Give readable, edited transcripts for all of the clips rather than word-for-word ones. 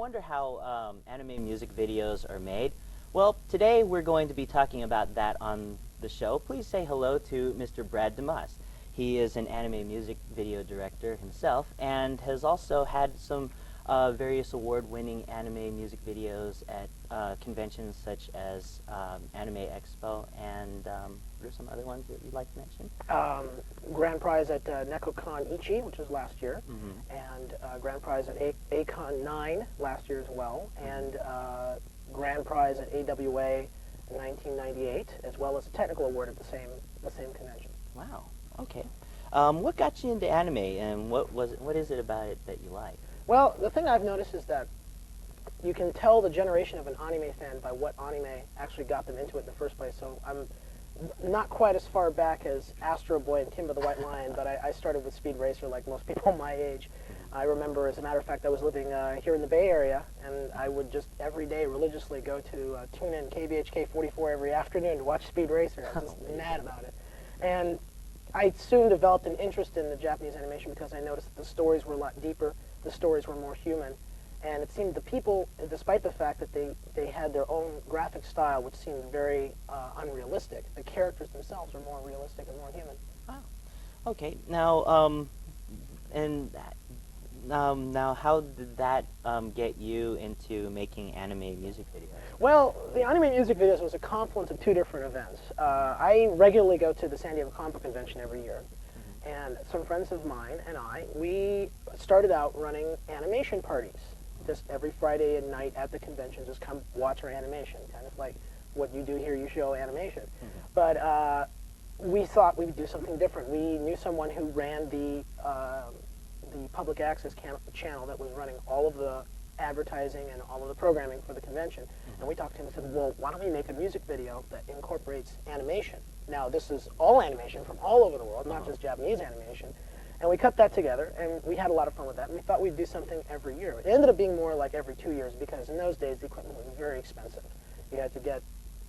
wonder how anime music videos are made? Well, today we're going to be talking about that on the show. Please say hello to Mr. Brad DeMoss. He is an anime music video director himself and has also had some various award-winning anime music videos at conventions such as Anime Expo and what are some other ones that you'd like to mention? Grand prize at NekoCon Ichi, which was last year, and grand prize at A-Con 9 last year as well, and grand prize at AWA in 1998, as well as a technical award at the same convention. Wow. Okay. What got you into anime, and what is it about it that you like? Well, the thing I've noticed is that you can tell the generation of an anime fan by what anime actually got them into it in the first place. So I'm not quite as far back as Astro Boy and Kimba the White Lion, but I started with Speed Racer like most people my age. I remember, as a matter of fact, I was living here in the Bay Area, and I would just every day religiously go to tune in KBHK 44 every afternoon to watch Speed Racer. I was just mad about it. And I soon developed an interest in the Japanese animation because I noticed that the stories were a lot deeper, the stories were more human, and it seemed the people, despite the fact that they had their own graphic style, which seemed very unrealistic, the characters themselves were more realistic and more human. Wow. Okay. Now, now, how did that get you into making anime music videos? Well, the anime music videos was a confluence of two different events. I regularly go to the San Diego Comic Book Convention every year, and some friends of mine and we started out running animation parties. Just every Friday at night at the convention, just come watch our animation, kind of like what you do here, you show animation. But we thought we'd do something different. We knew someone who ran the public access channel that was running all of the advertising and all of the programming for the convention. And we talked to him and said, well, why don't we make a music video that incorporates animation? Now, this is all animation from all over the world, not just Japanese animation. And we cut that together, and we had a lot of fun with that. And we thought we'd do something every year. It ended up being more like every 2 years, because in those days, the equipment was very expensive. You had to get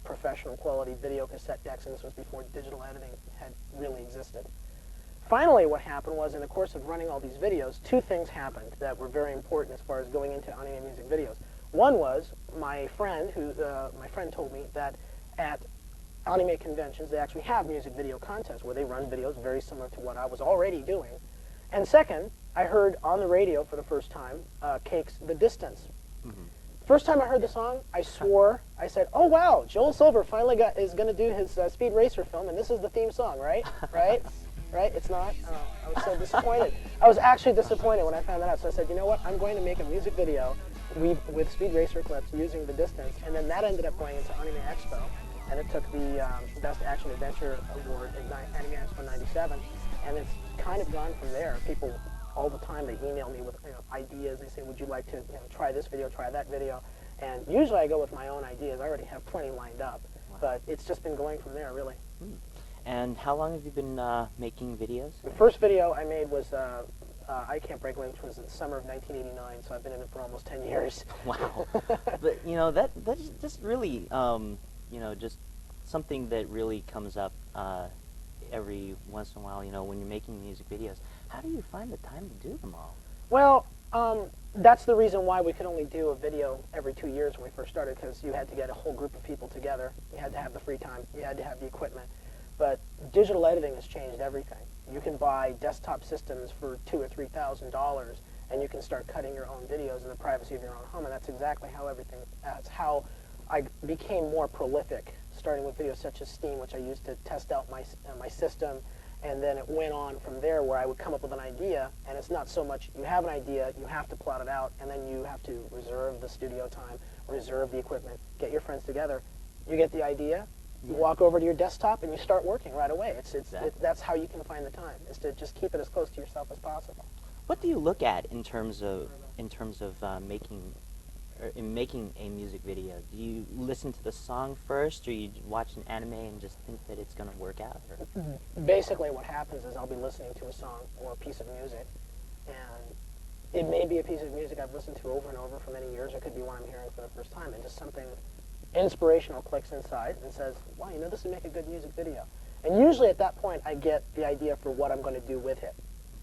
professional quality video cassette decks, and this was before digital editing had really existed. Finally, what happened was, in the course of running all these videos, two things happened that were very important as far as going into anime music videos. One was my friend told me that at anime conventions they actually have music video contests where they run videos very similar to what I was already doing. And second, I heard on the radio for the first time Cake's "The Distance." First time I heard the song, I swore. I said, "Oh wow, Joel Silver finally is going to do his Speed Racer film, and this is the theme song, right? Right? Right? It's not." I was so disappointed. I was actually disappointed when I found that out. So I said, you know what? I'm going to make a music video with Speed Racer clips using "The Distance," and then that ended up going into Anime Expo, and it took the Best Action Adventure Award at Anime Expo '97, and it's kind of gone from there. People all the time, they email me with ideas. They say, would you like to try this video, try that video? And usually I go with my own ideas. I already have plenty lined up. Wow. But it's just been going from there, really. And how long have you been making videos? The first video I made was I Can't Break Away, which was in the summer of 1989, so I've been in it for almost 10 years. Wow. But, that's just really, just something that really comes up every once in a while, when you're making music videos. How do you find the time to do them all? Well, that's the reason why we could only do a video every 2 years when we first started, because you had to get a whole group of people together. You had to have the free time. You had to have the equipment. But digital editing has changed everything. You can buy desktop systems for $2,000 or $3,000, and you can start cutting your own videos in the privacy of your own home. And that's exactly that's how I became more prolific, starting with videos such as Steam, which I used to test out my system. And then it went on from there, where I would come up with an idea, and it's not so much you have an idea, you have to plot it out, and then you have to reserve the studio time, reserve the equipment, get your friends together. You get the idea, you walk over to your desktop, and you start working right away. That's how you can find the time, is to just keep it as close to yourself as possible. What do you look at in terms of making a music video? Do you listen to the song first, or you watch an anime and just think that it's going to work out? Or? Basically what happens is I'll be listening to a song or a piece of music, and it may be a piece of music I've listened to over and over for many years. It could be one I'm hearing for the first time, and just something inspirational clicks inside and says, wow, this would make a good music video. And usually at that point I get the idea for what I'm going to do with it.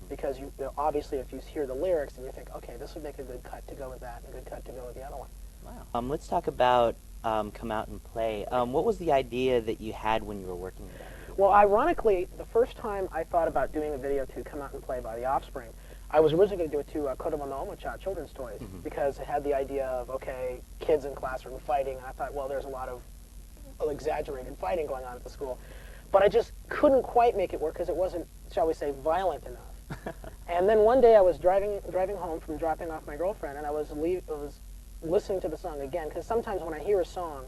because obviously if you hear the lyrics, then you think, okay, this would make a good cut to go with that, and a good cut to go with the other one. Wow. Let's talk about Come Out and Play. What was the idea that you had when you were working with that? Well, ironically, the first time I thought about doing a video to Come Out and Play by the Offspring, I was originally going to do it to Kodomo no children's toys, because it had the idea of, okay, kids in classroom fighting, and I thought, well, there's a lot of exaggerated fighting going on at the school. But I just couldn't quite make it work because it wasn't, shall we say, violent enough. And then one day I was driving home from dropping off my girlfriend, and I was listening to the song again, because sometimes when I hear a song,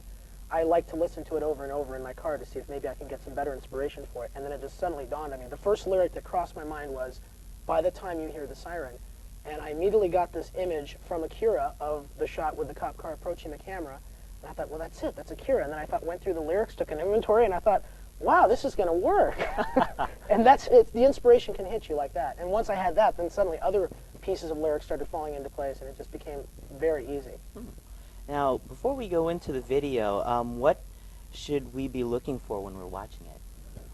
I like to listen to it over and over in my car to see if maybe I can get some better inspiration for it. And then it just suddenly dawned on me. The first lyric that crossed my mind was, "By the time you hear the siren." And I immediately got this image from Akira of the shot with the cop car approaching the camera. And I thought, well, that's it, that's Akira. And then I went through the lyrics, took an inventory, and I thought, wow, this is going to work. And that's it. The inspiration can hit you like that. And once I had that, then suddenly other pieces of lyrics started falling into place, and it just became very easy. Now, before we go into the video, what should we be looking for when we're watching it?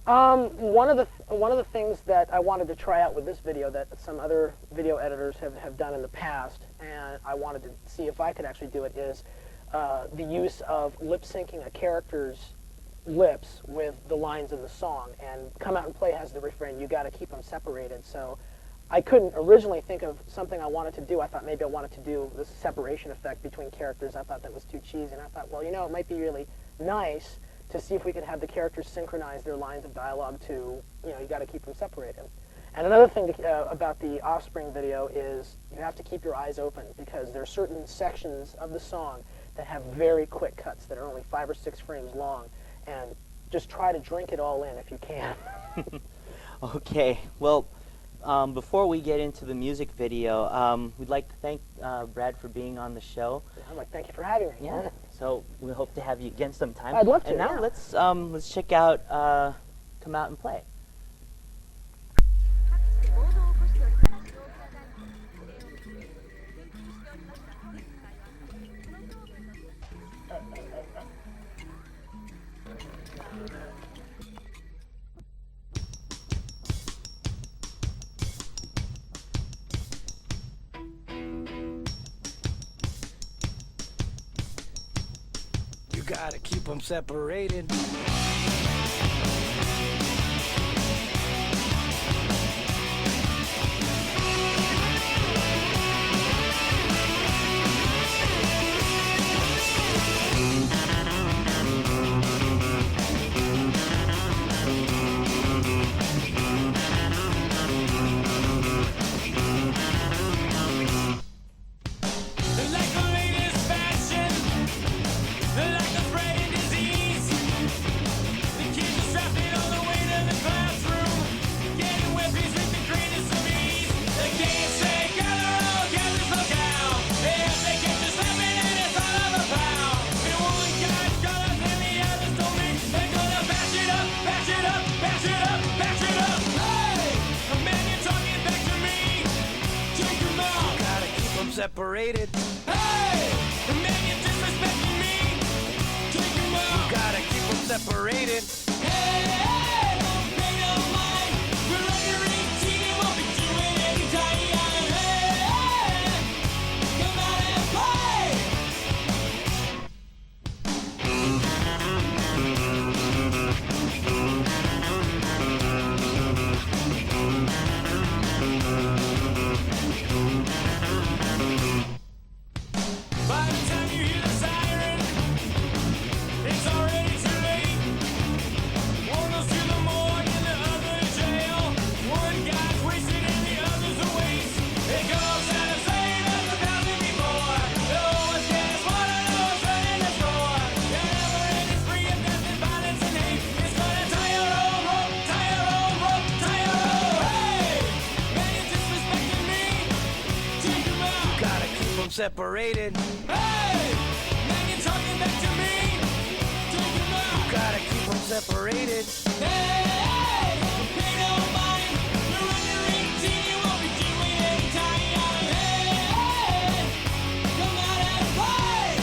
One of the things that I wanted to try out with this video that some other video editors have done in the past, and I wanted to see if I could actually do it, is the use of lip syncing a character's lips with the lines in the song. And Come Out and Play has the refrain, "You gotta keep them separated." So I couldn't originally think of something I wanted to do. I thought maybe I wanted to do this separation effect between characters. I thought that was too cheesy, and I thought, well, it might be really nice to see if we could have the characters synchronize their lines of dialogue to, you got to keep them separated. And another thing about the Offspring video is you have to keep your eyes open, because there are certain sections of the song that have very quick cuts that are only 5 or 6 frames long, and just try to drink it all in if you can. Okay, well, before we get into the music video, we'd like to thank Brad for being on the show. I'd like to thank you for having me. Yeah. So we hope to have you again sometime. I'd love to. And now let's check out Come Out and Play. You gotta keep them separated. Separated. Hey! The man you're disrespecting me. Take him out. You gotta keep them separated. Hey! Hey! Don't pay no mind. We're under 18 and won't be doing any time. Hey! Come out and by the time you hear the siren, it's already too late. One goes to the morgue and the other to jail. One guy's wasted and the other's a waste. It goes out of sight as a thousand before. No one's getting smarter, no one's running the score. The never-ending spree of death and violence and hate. It's gonna tie your own rope, tie your own rope, tie your own. Hey, man, you're disrespecting me. Take him out. You gotta keep them separated. Hey, man, you're talking back to me. Take him out. You gotta keep them separated. Hey, pay no mind. You're under 18, you won't be doing any time. Hey, come out and play.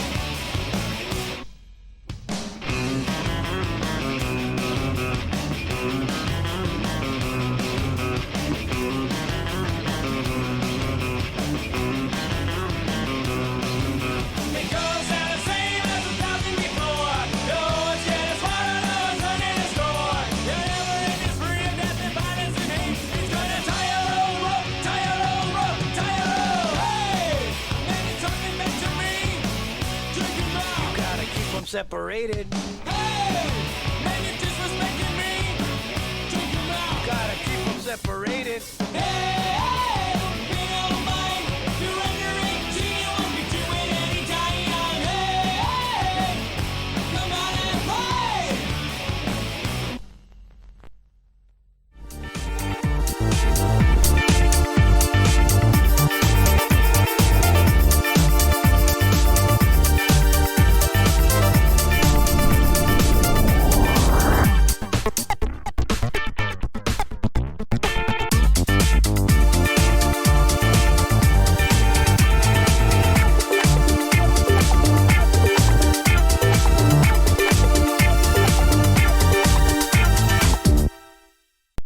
separated. Hey, man, you're disrespecting me. Take them out. Gotta keep them separated. Hey.